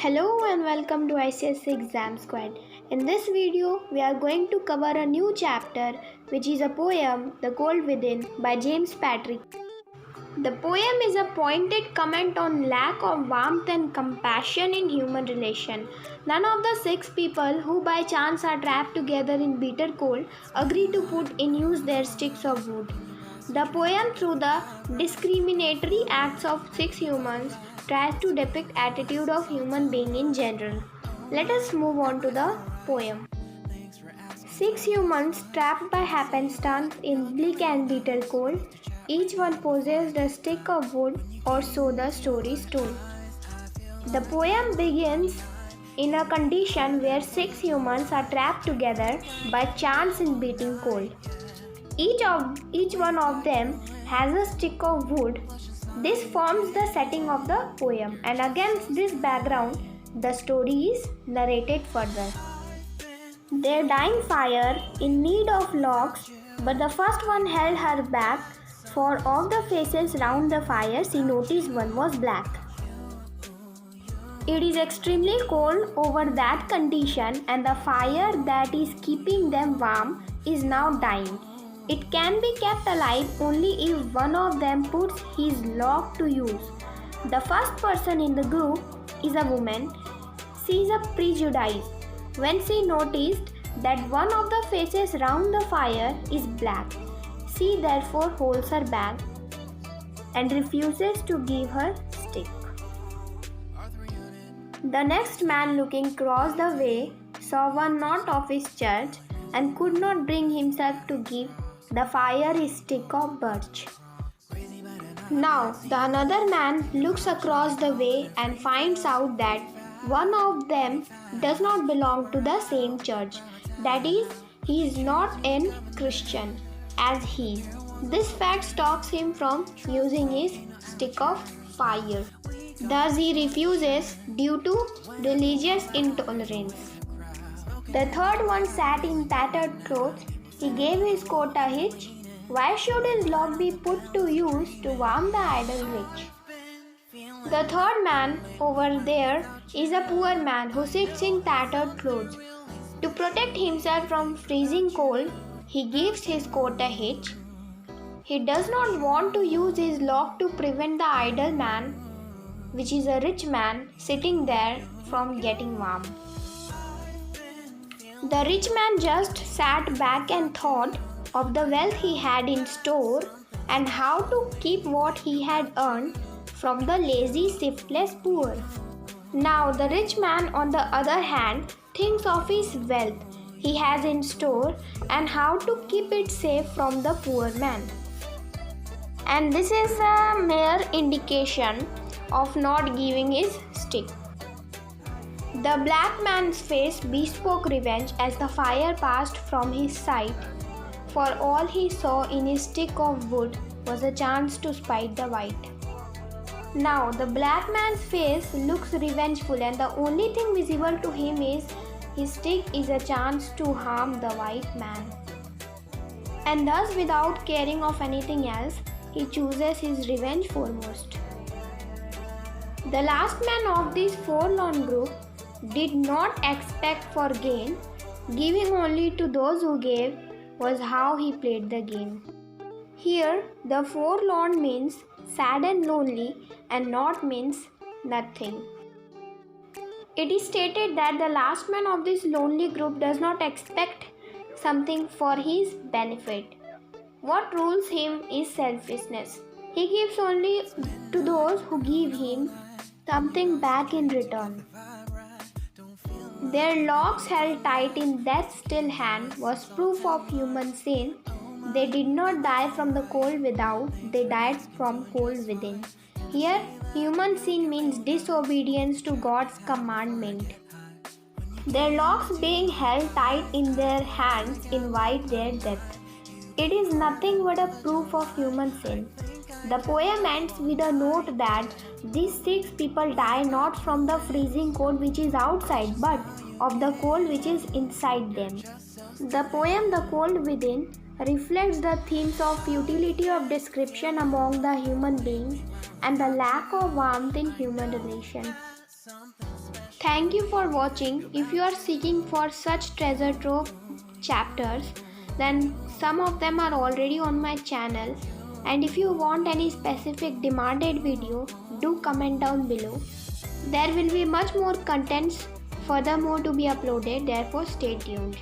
Hello and welcome to ICSC Exam Squad. In this video, we are going to cover a new chapter which is a poem, The Cold Within by James Patrick. The poem is a pointed comment on lack of warmth and compassion in human relation. None of the six people who by chance are trapped together in bitter cold agree to put in use their sticks of wood. The poem, through the discriminatory acts of six humans, tries to depict attitude of human being in general. Let us move on to the poem. Six humans trapped by happenstance in bleak and bitter cold. Each one possessed a stick of wood, or so the story is told. The poem begins in a condition where six humans are trapped together by chance in beating cold. Each one of them has a stick of wood. This forms the setting of the poem, and against this background, the story is narrated further. Their dying fire in need of logs, but the first one held her back, for of the faces round the fire she noticed one was black. It is extremely cold over that condition, and the fire that is keeping them warm is now dying. It can be kept alive only if one of them puts his log to use. The first person in the group is a woman. She is a prejudice. When she noticed that one of the faces round the fire is black, she therefore holds her back and refuses to give her stick. The next man, looking across the way, saw one not of his church and could not bring himself to give the fire is stick of birch. Now the another man looks across the way and finds out that one of them does not belong to the same church. That is, he is not a Christian as he is. This fact stops him from using his stick of fire. Thus he refuses due to religious intolerance. The third one sat in tattered clothes. He gave his coat a hitch. Why should his log be put to use to warm the idle rich? The third man over there is a poor man who sits in tattered clothes. To protect himself from freezing cold, he gives his coat a hitch. He does not want to use his log to prevent the idle man, which is a rich man, sitting there from getting warm. The rich man just sat back and thought of the wealth he had in store and how to keep what he had earned from the lazy, shiftless poor. Now the rich man, on the other hand, thinks of his wealth he has in store and how to keep it safe from the poor man. And this is a mere indication of not giving his stick. The black man's face bespoke revenge as the fire passed from his sight, for all he saw in his stick of wood was a chance to spite the white. Now the black man's face looks revengeful, and the only thing visible to him is his stick is a chance to harm the white man. And thus, without caring of anything else, he chooses his revenge foremost. The last man of this forlorn group did not expect for gain. Giving only to those who gave was how he played the game. Here, the forlorn means sad and lonely, and not means nothing. It is stated that the last man of this lonely group does not expect something for his benefit. What rules him is selfishness. He gives only to those who give him something back in return. Their logs held tight in death's still hand was proof of human sin. They did not die from the cold without, they died from cold within. Here, human sin means disobedience to God's commandment. Their logs being held tight in their hands invite their death. It is nothing but a proof of human sin. The poem ends with a note that these six people die not from the freezing cold which is outside, but of the cold which is inside them. The poem The Cold Within reflects the themes of futility of description among the human beings and the lack of warmth in human relations. Thank you for watching. If you are seeking for such treasure trove chapters, then some of them are already on my channel. And if you want any specific demanded video, do comment down below. There will be much more contents furthermore to be uploaded, therefore stay tuned.